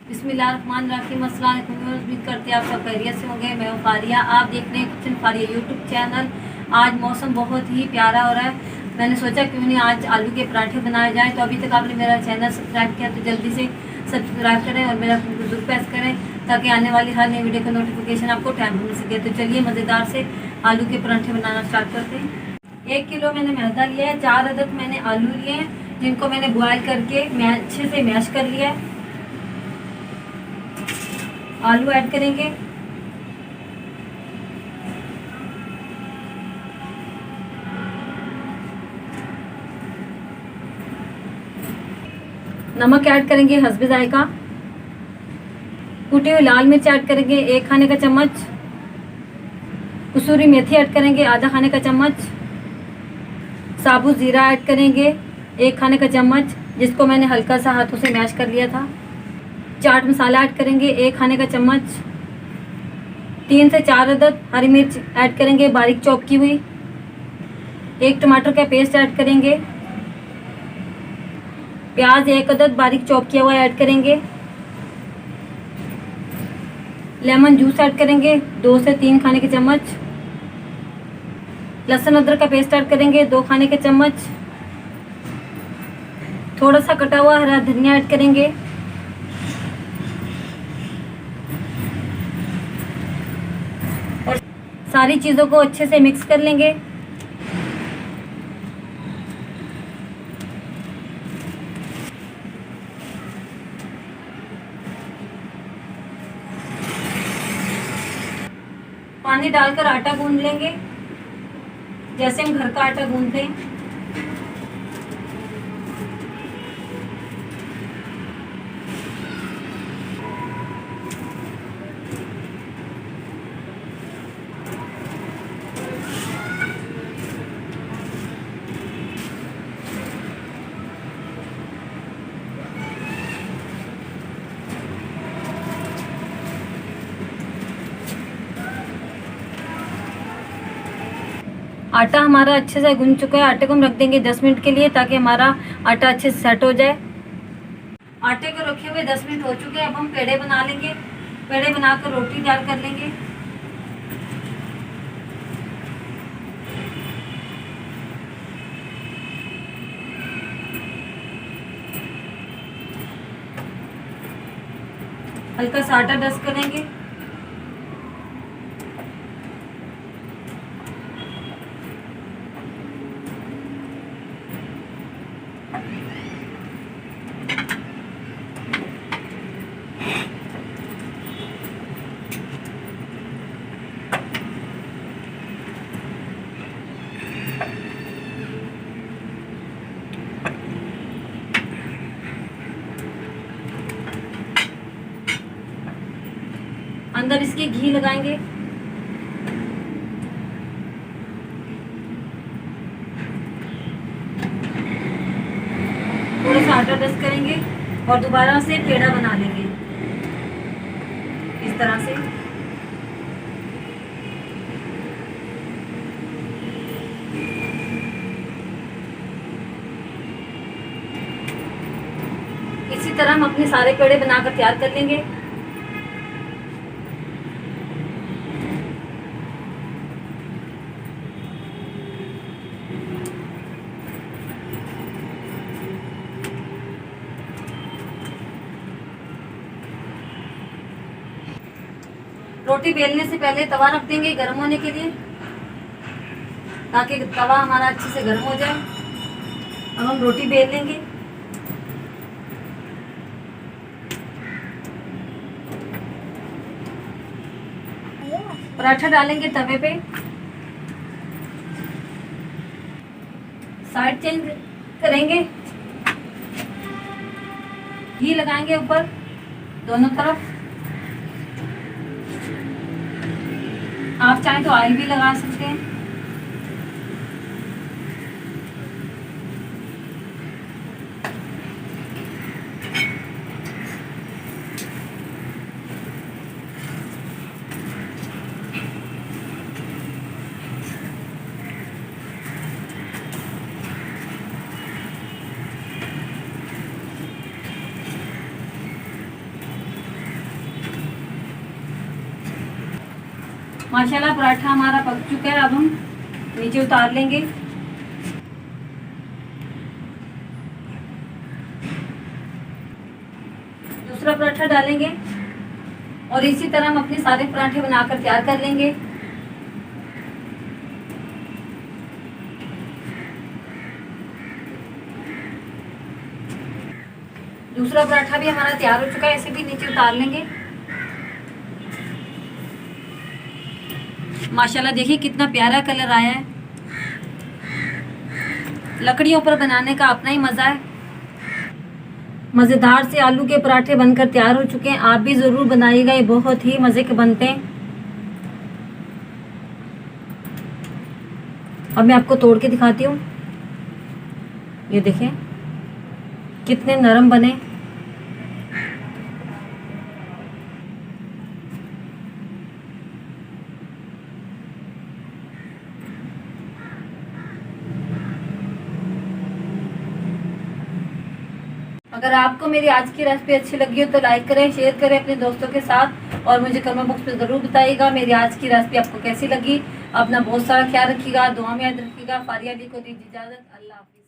बिस्मिल्लाहिर्रहमानिर्रहीम। अस्सलाम वालेकुम। उम्मीद करते हैं आप सब खैरियत से होंगे। मैं हूँ फारिया, आप देख रहे हैं किचन फारिया यूट्यूब चैनल। आज मौसम बहुत ही प्यारा हो रहा है। मैंने सोचा क्यों नहीं आज आलू के पराठे बनाए जाएं। तो अभी तक आपने मेरा चैनल सब्सक्राइब किया तो जल्दी से सब्सक्राइब करें और मेरा जरूर प्रेस करें ताकि आने वाली हर नई वीडियो का नोटिफिकेशन आपको टाइम मिल सके। तो चलिए मज़ेदार से आलू के पराठे बनाना स्टार्ट करते हैं। 1 किलो मैंने मैदा लिया है। 4 अदद मैंने आलू लिए हैं जिनको मैंने बॉयल करके अच्छे से मैश कर लिया है। आलू ऐड करेंगे, नमक ऐड करेंगे हस्बे जायका, कुटी हुई लाल मिर्च ऐड करेंगे 1 खाने का चम्मच, कसूरी मेथी ऐड करेंगे आधा खाने का चम्मच, साबुत ज़ीरा ऐड करेंगे 1 खाने का चम्मच जिसको मैंने हल्का सा हाथों से मैश कर लिया था। चाट मसाला ऐड करेंगे 1 खाने का चम्मच, 3 से 4 अदद हरी मिर्च ऐड करेंगे बारीक चॉप की हुई, 1 टमाटर का पेस्ट ऐड करेंगे, प्याज 1 अदद बारीक चॉप किया हुआ ऐड करेंगे, लेमन जूस ऐड करेंगे 2 से 3 खाने के चम्मच, लहसुन अदरक का पेस्ट ऐड करेंगे 2 खाने के चम्मच, थोड़ा सा कटा हुआ हरा धनिया ऐड करेंगे, और सारी चीज़ों को अच्छे से मिक्स कर लेंगे। पानी डालकर आटा गूंद लेंगे जैसे हम घर का आटा गूंदते हैं। आटा हमारा अच्छे से गूंद चुका है। आटे को हम रख देंगे 10 मिनट के लिए ताकि हमारा आटा अच्छे से सेट हो जाए। आटे को रखे हुए 10 मिनट हो चुके हैं। अब हम पेड़े बना लेंगे। पेड़े बनाकर रोटी तैयार कर लेंगे। हल्का सा आटा डस्ट करेंगे। अंदर इसके घी लगाएंगे। थोड़ा सा आटा डस्ट करेंगे और दोबारा से पेड़ा बना लेंगे इस तरह से। इसी तरह हम अपने सारे पेड़े बनाकर तैयार कर लेंगे। रोटी बेलने से पहले तवा रख देंगे गर्म होने के लिए ताकि तवा हमारा अच्छे से गर्म हो जाए। अब हम रोटी बेल लेंगे। पराठा डालेंगे तवे पे, साइड चेंज करेंगे, घी लगाएंगे ऊपर दोनों तरफ। आप चाहें तो ऑयल भी लगा सकते हैं। माशाल्लाह पराठा हमारा पक चुका है। अब हम नीचे उतार लेंगे। दूसरा पराठा डालेंगे और इसी तरह हम अपने सारे पराठे बनाकर तैयार कर लेंगे। दूसरा पराठा भी हमारा तैयार हो चुका है, इसे भी नीचे उतार लेंगे। माशाल्लाह देखिए कितना प्यारा कलर आया है। लकड़ियों पर बनाने का अपना ही मज़ा है। मज़ेदार से आलू के पराठे बनकर तैयार हो चुके हैं। आप भी ज़रूर बनाइएगा, ये बहुत ही मज़े के बनते हैं। अब मैं आपको तोड़ के दिखाती हूँ। ये देखें कितने नरम बने। अगर आपको मेरी आज की रेसिपी अच्छी लगी हो तो लाइक करें, शेयर करें अपने दोस्तों के साथ और मुझे कमेंट बॉक्स में ज़रूर बताइएगा मेरी आज की रेसिपी आपको कैसी लगी। अपना बहुत सारा ख्याल रखिएगा, दुआ में याद रखिएगा। फारिया अली को दीजिए इजाज़त। अल्लाह हाफिज़।